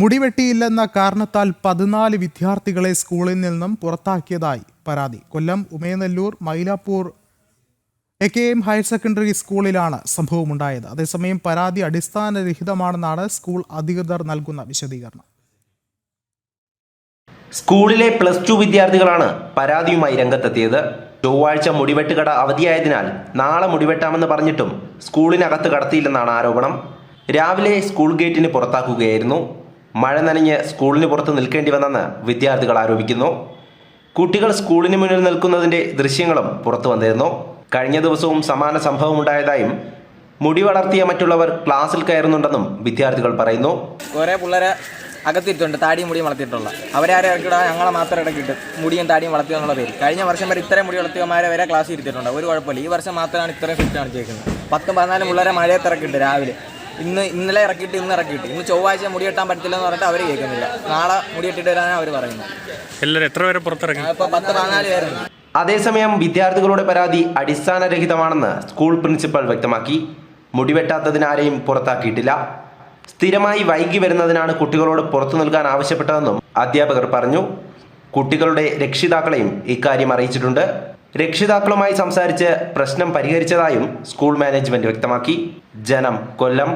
മുടിവെട്ടിയില്ലെന്ന കാരണത്താൽ 14 വിദ്യാർത്ഥികളെ സ്കൂളിൽ നിന്നും പുറത്താക്കിയതായി പരാതി. കൊല്ലം ഉമയനെല്ലൂർ മൈലാപ്പൂർ എ.കെ.എം ഹയർ സെക്കൻഡറി സ്കൂളിലാണ് സംഭവമുണ്ടായത്. അതേസമയം പരാതി അടിസ്ഥാനരഹിതമാണെന്നാണ് സ്കൂൾ അധികൃതർ നൽകുന്ന വിശദീകരണം. സ്കൂളിലെ +2 വിദ്യാർത്ഥികളാണ് പരാതിയുമായി രംഗത്തെത്തിയത്. ചൊവ്വാഴ്ച മുടിവെട്ടുകട അവധിയായതിനാൽ നാളെ മുടിവെട്ടാമെന്ന് പറഞ്ഞിട്ടും സ്കൂളിനകത്ത് കടത്തിയില്ലെന്നാണ് ആരോപണം. രാവിലെ സ്കൂൾ ഗേറ്റിന് പുറത്താക്കുകയായിരുന്നു. മഴ നനഞ്ഞ് സ്കൂളിന് പുറത്ത് നിൽക്കേണ്ടി വന്നെന്ന് വിദ്യാർത്ഥികൾ ആരോപിക്കുന്നു. കുട്ടികൾ സ്കൂളിന് മുന്നിൽ നിൽക്കുന്നതിന്റെ ദൃശ്യങ്ങളും പുറത്തു വന്നിരുന്നു. കഴിഞ്ഞ ദിവസവും സമാന സംഭവമുണ്ടായതായും മുടി വളർത്തിയ മറ്റുള്ളവർ ക്ലാസ്സിൽ കയറുന്നുണ്ടെന്നും വിദ്യാർത്ഥികൾ പറയുന്നു. കുറേ പിള്ളേരെ അകത്തിട്ടുണ്ട്, താടിയും മുടിയും വളർത്തിയിട്ടുള്ള അവരാരെ ഇറക്കിയിടാൻ ഞങ്ങളെ മാത്രം ഇടക്കിട്ട് മുടിയും താടിയും വളർത്തുക എന്നുള്ള പേര്. കഴിഞ്ഞ വർഷം വരെ ഇത്രയും മുടി വളർത്തിയമാരെ വരെ ക്ലാസ് ഇരുത്തിയിട്ടുണ്ട്, ഒരു കുഴപ്പമില്ല. ഈ വർഷം മാത്രമാണ് ഇത്രയും ഫിറ്റ് കാണിച്ചേക്കുന്നത്. 10-14 പിള്ളേരെ മഴയത്ത് ഇറക്കിയിട്ട് രാവിലെ ഇന്നലെ ഇറക്കിയിട്ട് ഇന്ന് ചൊവ്വാഴ്ച മുടി വെട്ടാൻ പറ്റില്ലെന്ന് പറഞ്ഞിട്ട് അവർ കേൾക്കുന്നില്ല. നാളെ മുടി വെട്ടിട്ട് വരാനാണ് അവർ പറയുന്നത്. എല്ലാവരും എത്ര പേരെ പുറത്തിറങ്ങി? ഇപ്പോൾ 10-14 പേരുണ്ട്. അതേസമയം വിദ്യാർത്ഥികളുടെ പരാതി അടിസ്ഥാനരഹിതമാണെന്ന് സ്കൂൾ പ്രിൻസിപ്പൽ വ്യക്തമാക്കി. മുടിവെട്ടാത്തതിന് ആരെയും പുറത്താക്കിയിട്ടില്ല. സ്ഥിരമായി വൈകി വരുന്നതിനാണ് കുട്ടികളോട് പുറത്തു നിൽക്കാൻ ആവശ്യപ്പെട്ടതെന്നും അധ്യാപകർ പറഞ്ഞു. കുട്ടികളുടെ രക്ഷിതാക്കളെയും ഇക്കാര്യം അറിയിച്ചിട്ടുണ്ട്. രക്ഷിതാക്കളുമായി സംസാരിച്ച് പ്രശ്നം പരിഹരിച്ചതായും സ്കൂൾ മാനേജ്മെന്റ് വ്യക്തമാക്കി. ജനം, കൊല്ലം.